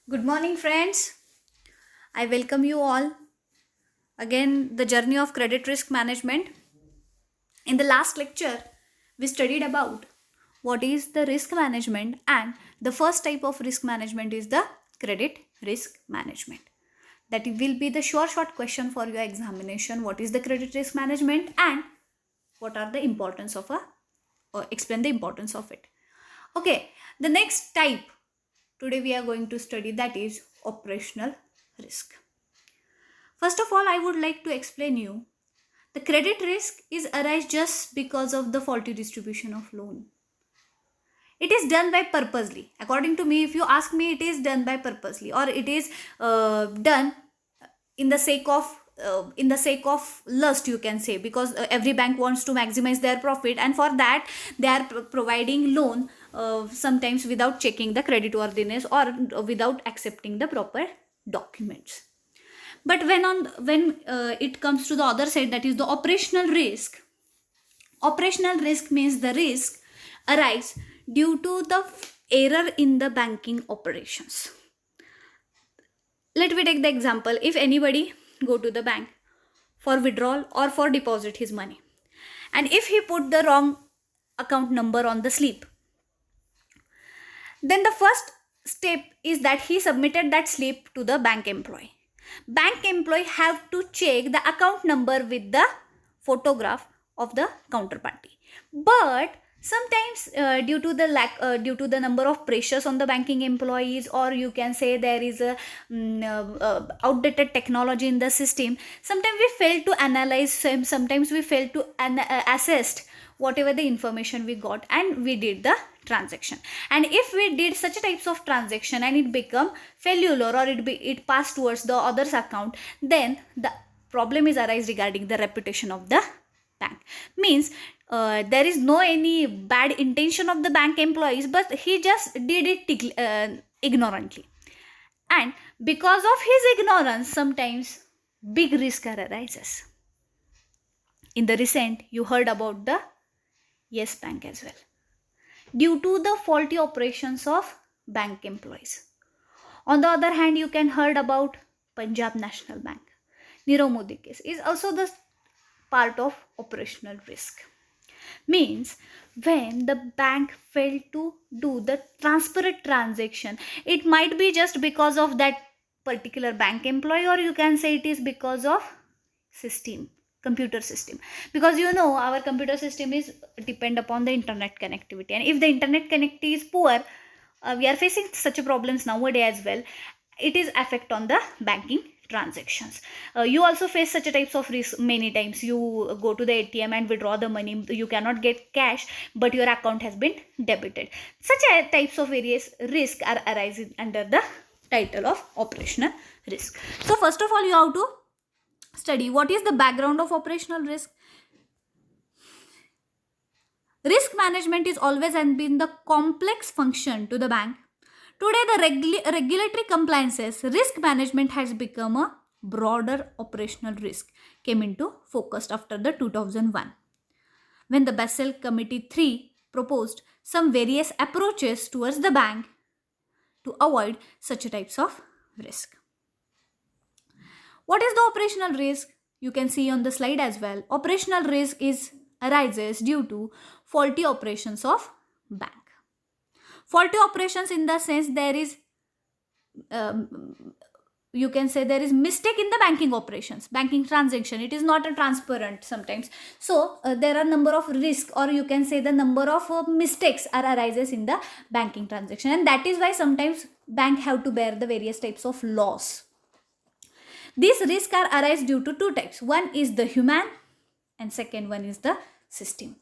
Good morning, friends. I welcome you all. Again, the journey of credit risk management. In the last lecture, we studied about what is the risk management, and the first type of risk management is the credit risk management. That will be the short question for your examination. What is the credit risk management and what are the importance of or explain the importance of it. Okay, the next type today we are going to study, that is operational risk. First of all, I would like to explain you the credit risk is arise just because of the faulty distribution of loan. It is done by purposely. According to me, if you ask me, it is done by purposely, or it is done in the sake of lust, you can say, because every bank wants to maximize their profit, and for that they are providing loan sometimes without checking the creditworthiness or without accepting the proper documents. But when it comes to the other side, that is the operational risk means the risk arise due to the error in the banking operations. Let me take the example. If anybody go to the bank for withdrawal or for deposit his money, and if he put the wrong account number on the slip, then the first step is that he submitted that slip to the bank employee. Bank employee have to check the account number with the photograph of the counterparty. But sometimes due to the number of pressures on the banking employees, or you can say there is a outdated technology in the system, sometimes we fail to analyze, sometimes we fail to assess whatever the information we got, and we did the transaction. And if we did such types of transaction and it become failure, or it passed towards the other's account, then the problem is arise regarding the reputation of the bank. Means there is no any bad intention of the bank employees, but he just did it ignorantly, and because of his ignorance sometimes big risk arises. In the recent, you heard about the Yes Bank as well, due to the faulty operations of bank employees. On the other hand, you can heard about Punjab National Bank. Nirav Modi case is also the part of operational risk. Means when the bank failed to do the transparent transaction, it might be just because of that particular bank employee, or you can say it is because of computer system, because our computer system is depend upon the internet connectivity, and if the internet connectivity is poor, we are facing such a problems nowadays as well. It is affect on the banking transactions. You also face such a types of risk. Many times you go to the ATM and withdraw the money, you cannot get cash, but your account has been debited. Such a types of various risk are arising under the title of operational risk. So first of all, you have to study what is the background of operational risk. Risk management is always and been the complex function to the bank. Today, the regulatory compliances, risk management has become a broader operational risk, came into focus after the 2001, when the Basel Committee 3 proposed some various approaches towards the bank to avoid such types of risk. What is the operational risk? You can see on the slide as well. Operational risk arises due to faulty operations of bank. Faulty operations in the sense there is you can say there is mistake in the banking operations, banking transaction. It is not a transparent sometimes. So there are number of risk, or you can say the number of mistakes are arises in the banking transaction, and that is why sometimes bank have to bear the various types of loss. These risks are arise due to two types. One is the human, and second one is the system.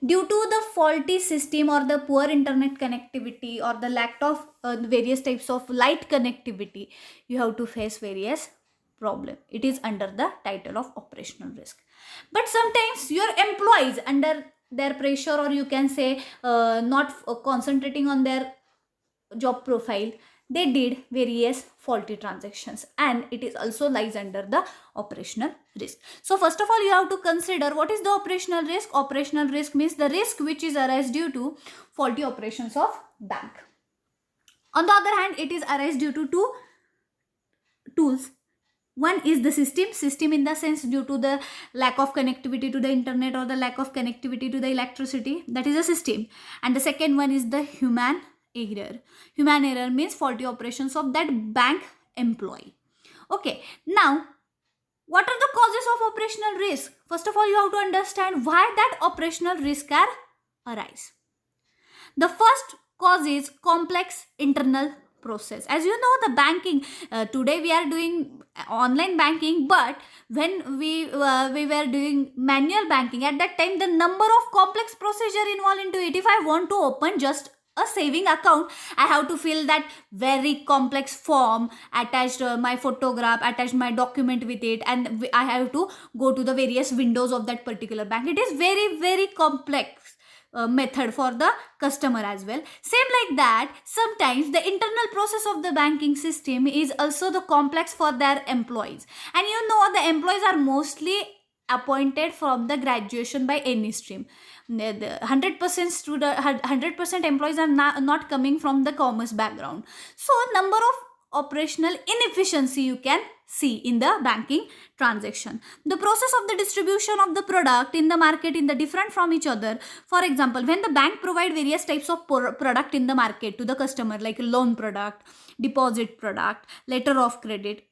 Due to the faulty system or the poor internet connectivity or the lack of various types of light connectivity, you have to face various problem. It is under the title of operational risk. But sometimes your employees under their pressure, or you can say not concentrating on their job profile, they did various faulty transactions, and it is also lies under the operational risk. So first of all, you have to consider what is the operational risk. Operational risk means the risk which is arise due to faulty operations of bank. On the other hand, it is arise due to two tools. One is the system in the sense due to the lack of connectivity to the internet or the lack of connectivity to the electricity, that is a system. And the second one is the human error. Human error means faulty operations of that bank employee. Okay, now what are the causes of operational risk? First of all, you have to understand why that operational risk are arise. The first cause is complex internal process. As you know, the banking, today we are doing online banking, but when we were doing manual banking, at that time the number of complex procedure involved into it. If I want to open just a saving account, I have to fill that very complex form, attached my photograph, attached my document with it, and I have to go to the various windows of that particular bank. It is very complex method for the customer as well. Same like that, sometimes the internal process of the banking system is also the complex for their employees. And you know, the employees are mostly appointed from the graduation by any stream. The 100% student, 100% employees are not coming from the commerce background. So number of operational inefficiency you can see in the banking transaction. The process of the distribution of the product in the market in the different from each other. For example, when the bank provide various types of product in the market to the customer, like loan product, deposit product, letter of credit,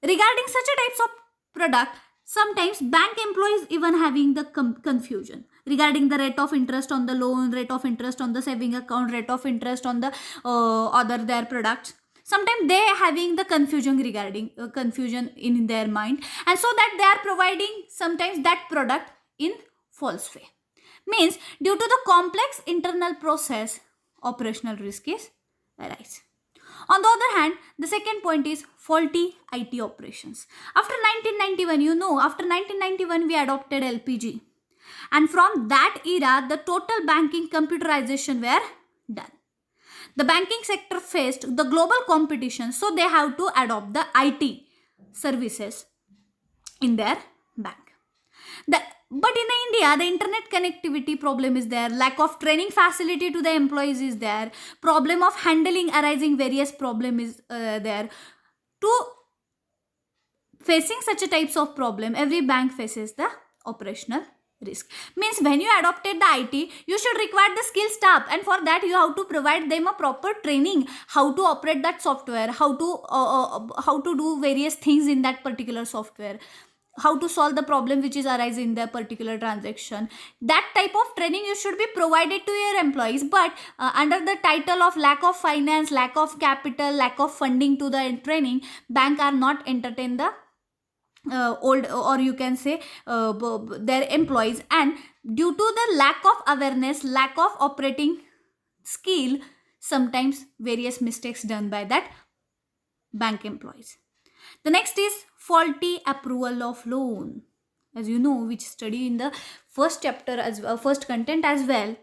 regarding such a types of product, sometimes bank employees even having the confusion regarding the rate of interest on the loan, rate of interest on the saving account, rate of interest on the other their products. Sometimes they having the confusion regarding confusion in their mind, and so that they are providing sometimes that product in false way. Means due to the complex internal process, operational risk is arise. On the other hand, the second point is faulty IT operations. After 1991, you know, after 1991 we adopted LPG. And from that era, the total banking computerization were done. The banking sector faced the global competition, so they have to adopt the IT services in their bank. But in India, the internet connectivity problem is there, lack of training facility to the employees is there, problem of handling arising various problem is there. To facing such a types of problem, every bank faces the operational risk. Means when you adopted the IT, you should require the skill staff, and for that you have to provide them a proper training, how to operate that software, how to do various things in that particular software, how to solve the problem which is arising in the particular transaction. That type of training you should be provided to your employees. But under the title of lack of finance, lack of capital, lack of funding to the training, bank are not entertain the old, or you can say their employees. And due to the lack of awareness, lack of operating skill, sometimes various mistakes done by that bank employees. The next is faulty approval of loan. As you know, which study in the first chapter as well, first content as well.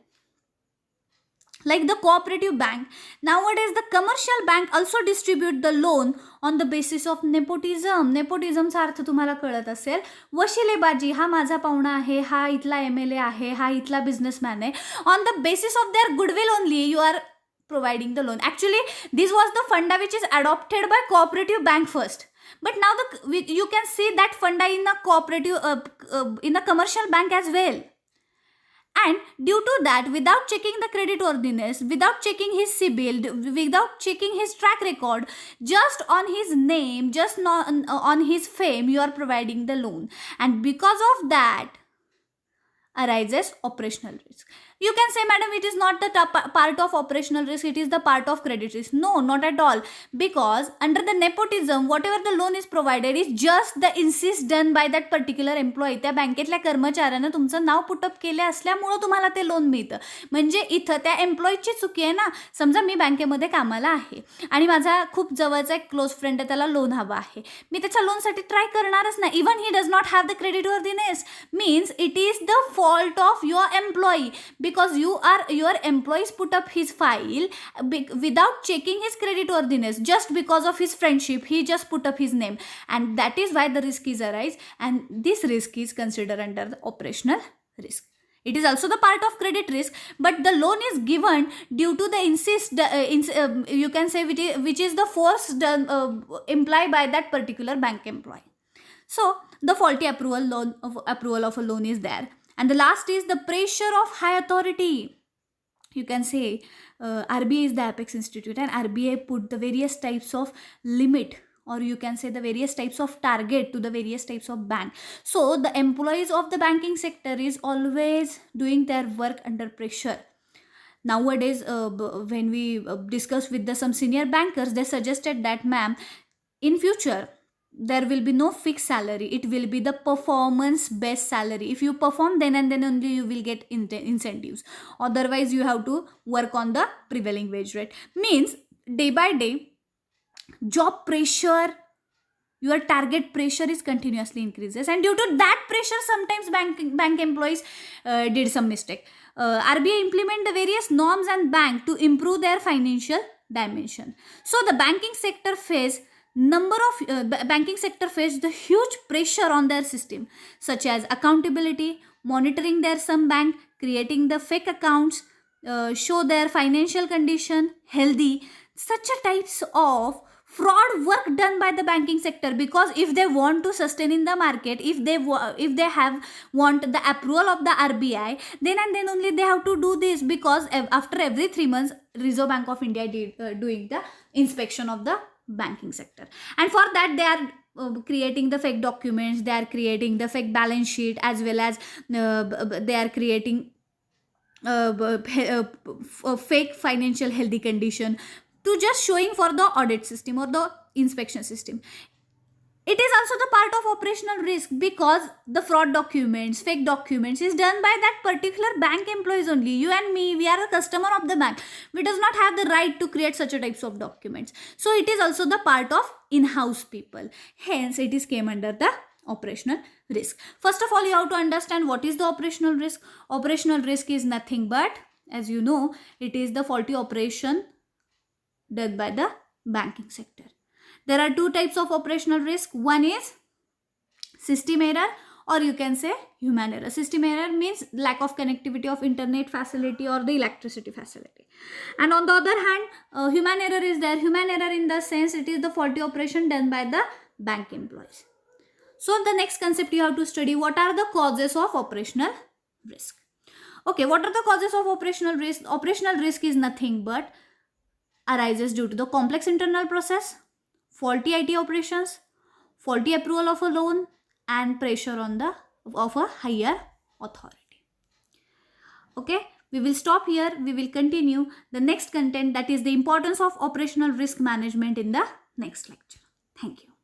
Like the cooperative bank, nowadays the commercial bank also distribute the loan on the basis of nepotism. नेपोटिझमचा अर्थ तुम्हाला कळत असेल, वशिलेबाजी. हा माझा पाहुणा आहे, हा इथला MLA आहे, हा इथला बिझनेसमॅन आहे. On the basis of their goodwill only you are providing the loan. Actually, this was the funda which is adopted by cooperative bank first. But now you can see that funda in a cooperative, in a commercial bank as well. And due to that, without checking the creditworthiness, without checking his CIBIL, without checking his track record, just on his name, just not on his fame, you are providing the loan. And because of that arises operational risk. You can say, madam, it is not the part of operational risk, it is the part of credit risk. No, not at all. Because under the nepotism, whatever the loan is provided is just the insist done by that particular employee. त्या बँकेतल्या कर्मचाऱ्यानं तुमचं नाव put up केले असल्यामुळं तुम्हाला ते loan मिळतं. म्हणजे इथं त्या एम्प्लॉईची चुकी आहे ना. समजा मी बँकेमध्ये कामाला आहे आणि माझा खूप जवळचा एक क्लोज फ्रेंड आहे, त्याला लोन हवा आहे. मी त्याच्या लोनसाठी ट्राय करणारच नाही. Even he does not have the credit worthiness. Means it is the fault of your employee, because your employees put up his file without checking his credit worthiness. Just because of his friendship, he just put up his name, and that is why the risk is arise, and this risk is considered under the operational risk. It is also the part of credit risk, but the loan is given due to the you can say which is the force implied by that particular bank employee. So the faulty approval of a loan is there. And the last is the pressure of high authority. You can say RBI is the apex institute, and RBI put the various types of limit, or you can say the various types of target to the various types of bank. So the employees of the banking sector is always doing their work under pressure. Nowadays, when we discuss with some senior bankers, they suggested that, ma'am, in future there will be no fixed salary, it will be the performance based salary. If you perform, then and then only you will get incentives, otherwise you have to work on the prevailing wage rate. Means day by day job pressure, your target pressure is continuously increases, and due to that pressure sometimes bank employees did some mistake. RBI implement the various norms and bank to improve their financial dimension. So the banking sector face the huge pressure on their system, such as accountability, monitoring their some bank, creating the fake accounts, show their financial condition healthy. Such a types of fraud work done by the banking sector, because if they want to sustain in the market, if they have want the approval of the RBI, then and then only they have to do this, because after every 3 months Reserve Bank of India doing the inspection of the banking sector, and for that they are creating the fake documents, they are creating the fake balance sheet, as well as they are creating fake financial healthy condition to just showing for the audit system or the inspection system. It is also the part of operational risk, because the fraud documents, fake documents is done by that particular bank employees only. You and me, we are a customer of the bank, we does not have the right to create such a types of documents. So it is also the part of in-house people, hence it is came under the operational risk. First of all, you have to understand what is the operational risk. Operational risk is nothing but, as you know, it is the faulty operation done by the banking sector. There are two types of operational risk. One is system error, or you can say human error. System error means lack of connectivity of internet facility or the electricity facility. And on the other hand, human error is there. Human error in the sense it is the faulty operation done by the bank employees. So the next concept you have to study, what are the causes of operational risk. Okay, what are the causes of operational risk? Operational risk is nothing but arises due to the complex internal process, faulty IT operations, faulty approval of a loan, and pressure on the of a higher authority. Okay, we will stop here. We will continue the next content, that is the importance of operational risk management, in the next lecture. Thank you.